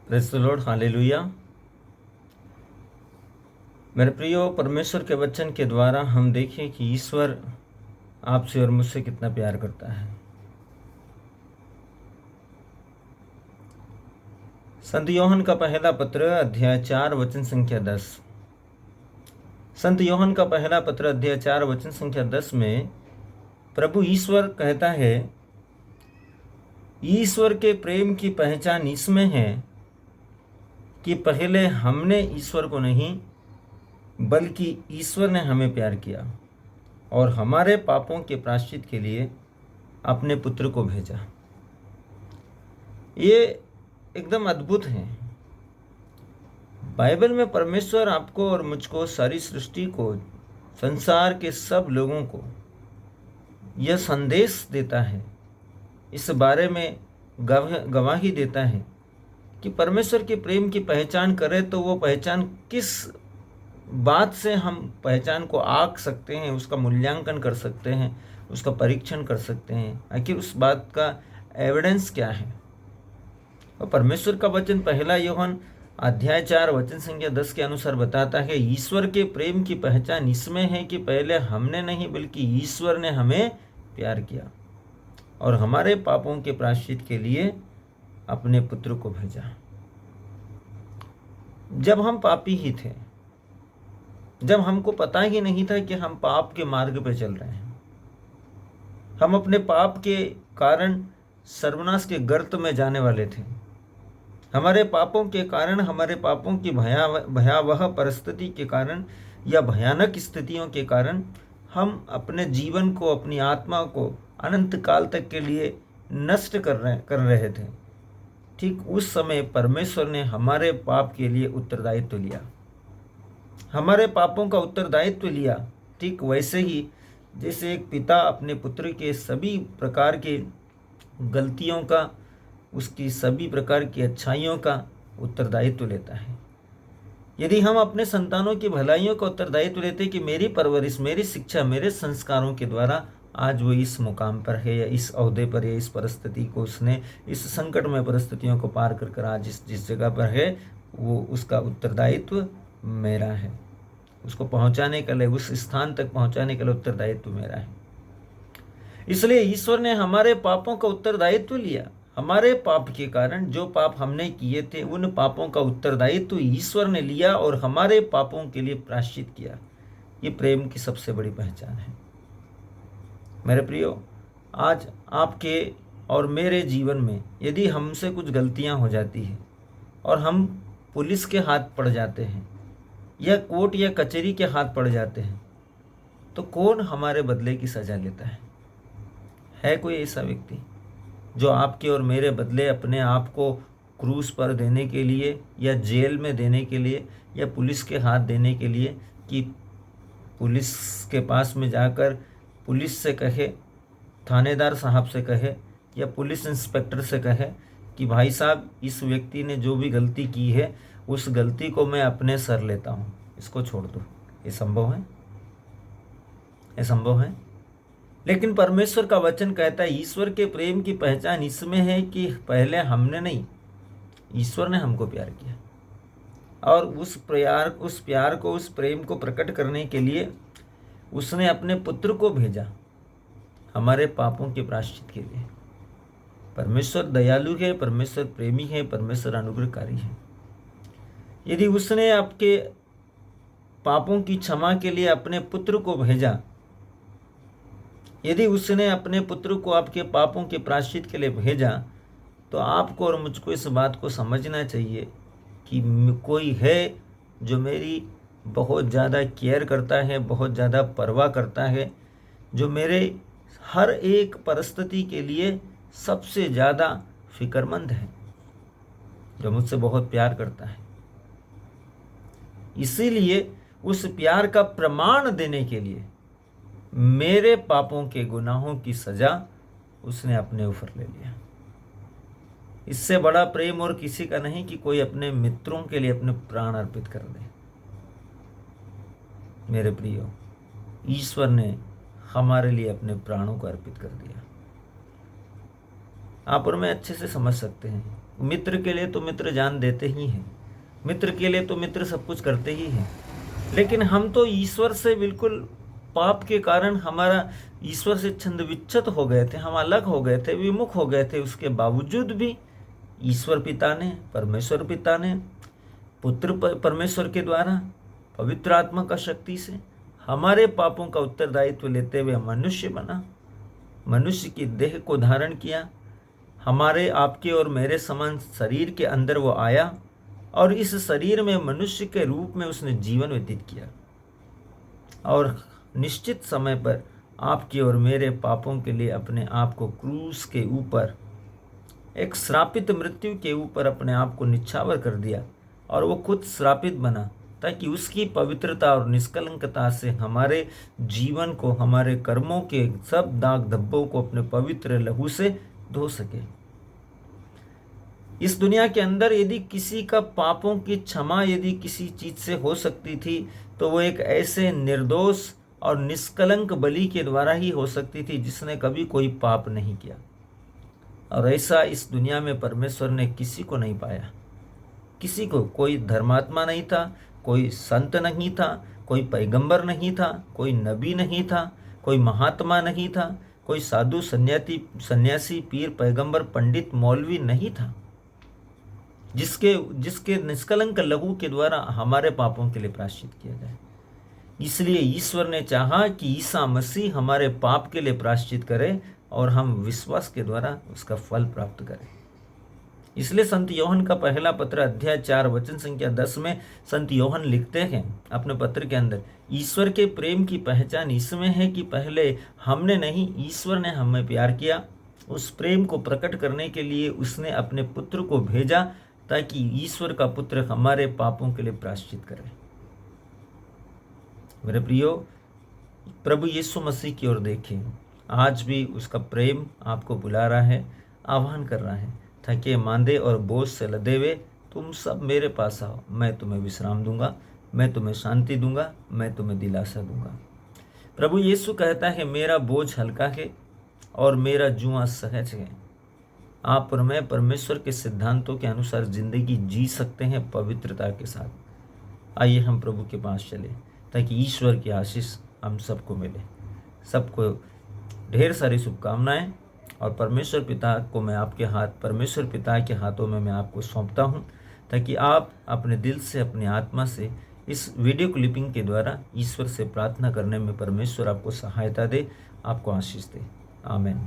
Praise the Lord, hallelujah. मेरे प्रियो, परमेश्वर के वचन के द्वारा हम देखें कि ईश्वर आपसे और मुझसे कितना प्यार करता है। संत योहन का पहला पत्र अध्याय 4 वचन संख्या 10। संत योहन का पहला पत्र अध्याय 4 वचन संख्या 10 में प्रभु ईश्वर कहता है, ईश्वर के प्रेम की पहचान इसमें है कि पहले हमने ईश्वर को नहीं बल्कि ईश्वर ने हमें प्यार किया और हमारे पापों के प्रायश्चित के लिए अपने पुत्र को भेजा। ये एकदम अद्भुत है। बाइबल में परमेश्वर आपको और मुझको, सारी सृष्टि को, संसार के सब लोगों को यह संदेश देता है, इस बारे में गवाही देता है कि परमेश्वर के प्रेम की पहचान करें तो वो पहचान किस बात से हम पहचान को आंक सकते हैं, उसका मूल्यांकन कर सकते हैं, उसका परीक्षण कर सकते हैं, आखिर उस बात का एविडेंस क्या है। और परमेश्वर का वचन पहला यूहन्ना अध्याय 4 वचन संख्या 10 के अनुसार बताता है, ईश्वर के प्रेम की पहचान इसमें है कि पहले हमने नहीं बल्कि ईश्वर ने हमें प्यार किया और हमारे पापों के प्रायश्चित के लिए अपने पुत्र को भेजा। जब हम पापी ही थे, जब हमको पता ही नहीं था कि हम पाप के मार्ग पे चल रहे हैं, हम अपने पाप के कारण सर्वनाश के गर्त में जाने वाले थे, हमारे पापों के कारण, हमारे पापों की भयावह परिस्थिति के कारण या भयानक स्थितियों के कारण हम अपने जीवन को, अपनी आत्मा को अनंत काल तक के लिए नष्ट कर रहे थे। ठीक उस समय परमेश्वर ने हमारे पाप के लिए उत्तरदायित्व लिया, हमारे पापों का उत्तरदायित्व लिया। ठीक वैसे ही जैसे एक पिता अपने पुत्र के सभी प्रकार के गलतियों का, उसकी सभी प्रकार की अच्छाइयों का उत्तरदायित्व लेता है। यदि हम अपने संतानों की भलाइयों का उत्तरदायित्व लेते कि मेरी परवरिश, मेरी शिक्षा, मेरे संस्कारों के द्वारा आज वो इस मुकाम पर है या इस ओहदे पर या इस परिस्थिति को, उसने इस संकटमय परिस्थितियों को पार कर आज जिस जगह पर है, वो उसका उत्तरदायित्व मेरा है। उसको पहुंचाने के लिए, उस स्थान तक पहुंचाने के लिए उत्तरदायित्व मेरा है। इसलिए ईश्वर ने हमारे पापों का उत्तरदायित्व लिया। हमारे पाप के कारण, जो पाप हमने किए थे, उन पापों का उत्तरदायित्व ईश्वर ने लिया और हमारे पापों के लिए प्रायश्चित किया। ये प्रेम की सबसे बड़ी पहचान है। मेरे प्रियो, आज आपके और मेरे जीवन में यदि हमसे कुछ गलतियां हो जाती हैं और हम पुलिस के हाथ पड़ जाते हैं या कोर्ट या कचहरी के हाथ पड़ जाते हैं, तो कौन हमारे बदले की सजा लेता है? है कोई ऐसा व्यक्ति जो आपके और मेरे बदले अपने आप को क्रूस पर देने के लिए या जेल में देने के लिए या पुलिस के हाथ देने के लिए, कि पुलिस के पास में जाकर पुलिस से कहे, थानेदार साहब से कहे या पुलिस इंस्पेक्टर से कहे कि भाई साहब, इस व्यक्ति ने जो भी गलती की है उस गलती को मैं अपने सर लेता हूँ, इसको छोड़ दो? ये संभव है? ये संभव है? लेकिन परमेश्वर का वचन कहता है, ईश्वर के प्रेम की पहचान इसमें है कि पहले हमने नहीं, ईश्वर ने हमको प्यार किया और उस प्यार को, उस प्रेम को प्रकट करने के लिए उसने अपने पुत्र को भेजा हमारे पापों के प्रायश्चित के लिए। परमेश्वर दयालु है, परमेश्वर प्रेमी है, परमेश्वर अनुग्रहकारी है। यदि उसने आपके पापों की क्षमा के लिए अपने पुत्र को भेजा, यदि उसने अपने पुत्र को आपके पापों के प्रायश्चित के लिए भेजा, तो आपको और मुझको इस बात को समझना चाहिए कि कोई है जो मेरी बहुत ज़्यादा केयर करता है, बहुत ज़्यादा परवाह करता है, जो मेरे हर एक परिस्थिति के लिए सबसे ज़्यादा फिक्रमंद है, जो मुझसे बहुत प्यार करता है। इसीलिए उस प्यार का प्रमाण देने के लिए मेरे पापों के गुनाहों की सजा उसने अपने ऊपर ले लिया। इससे बड़ा प्रेम और किसी का नहीं कि कोई अपने मित्रों के लिए अपने प्राण अर्पित कर दे। मेरे प्रियो, ईश्वर ने हमारे लिए अपने प्राणों को अर्पित कर दिया। आप और मैं अच्छे से समझ सकते हैं। मित्र के लिए तो मित्र जान देते ही हैं, मित्र के लिए तो मित्र सब कुछ करते ही हैं, लेकिन हम तो ईश्वर से बिल्कुल पाप के कारण हमारा ईश्वर से छंद विच्छेद हो गए थे, हम अलग हो गए थे, विमुख हो गए थे। उसके बावजूद भी ईश्वर पिता ने, परमेश्वर पिता ने पुत्र परमेश्वर के द्वारा पवित्र आत्मा का शक्ति से हमारे पापों का उत्तरदायित्व लेते हुए मनुष्य बना, मनुष्य की देह को धारण किया, हमारे आपके और मेरे समान शरीर के अंदर वो आया और इस शरीर में मनुष्य के रूप में उसने जीवन व्यतीत किया और निश्चित समय पर आपके और मेरे पापों के लिए अपने आप को क्रूस के ऊपर, एक श्रापित मृत्यु के ऊपर अपने आप को निछावर कर दिया और वो खुद श्रापित बना, ताकि उसकी पवित्रता और निष्कलंकता से हमारे जीवन को, हमारे कर्मों के सब दाग धब्बों को अपने पवित्र लहू से धो सके। इस दुनिया के अंदर यदि किसी का पापों की क्षमा यदि किसी चीज से हो सकती थी तो वो एक ऐसे निर्दोष और निष्कलंक बलि के द्वारा ही हो सकती थी जिसने कभी कोई पाप नहीं किया। और ऐसा इस दुनिया में परमेश्वर ने किसी को नहीं पाया, किसी को। कोई धर्मात्मा नहीं था, कोई संत नहीं था, कोई पैगंबर नहीं था, कोई नबी नहीं था, कोई महात्मा नहीं था, कोई साधु सन्यासी पीर पैगंबर पंडित मौलवी नहीं था जिसके निष्कलंक लहू के द्वारा हमारे पापों के लिए प्रायश्चित किया जाए। इसलिए ईश्वर ने चाहा कि ईसा मसीह हमारे पाप के लिए प्रायश्चित करे और हम विश्वास के द्वारा उसका फल प्राप्त करें। इसलिए संत योहन का पहला पत्र अध्याय 4 वचन संख्या 10 में संत योहन लिखते हैं अपने पत्र के अंदर, ईश्वर के प्रेम की पहचान इसमें है कि पहले हमने नहीं, ईश्वर ने हमें प्यार किया। उस प्रेम को प्रकट करने के लिए उसने अपने पुत्र को भेजा ताकि ईश्वर का पुत्र हमारे पापों के लिए प्रायश्चित करे। मेरे प्रियो, प्रभु यीशु मसीह की ओर देखें। आज भी उसका प्रेम आपको बुला रहा है, आह्वान कर रहा है, थके मांदे और बोझ से लदे हुए तुम सब मेरे पास आओ, मैं तुम्हें विश्राम दूंगा, मैं तुम्हें शांति दूंगा, मैं तुम्हें दिलासा दूंगा। प्रभु यीशु कहता है, मेरा बोझ हल्का है और मेरा जुआ सहज है। आप और मैं परमेश्वर के सिद्धांतों के अनुसार जिंदगी जी सकते हैं पवित्रता के साथ। आइए हम प्रभु के पास चले ताकि ईश्वर की आशीष हम सबको मिले। सबको ढेर सारी शुभकामनाएं और परमेश्वर पिता के हाथों में मैं आपको सौंपता हूं, ताकि आप अपने दिल से, अपनी आत्मा से इस वीडियो क्लिपिंग के द्वारा ईश्वर से प्रार्थना करने में परमेश्वर आपको सहायता दे, आपको आशीष दे। आमीन।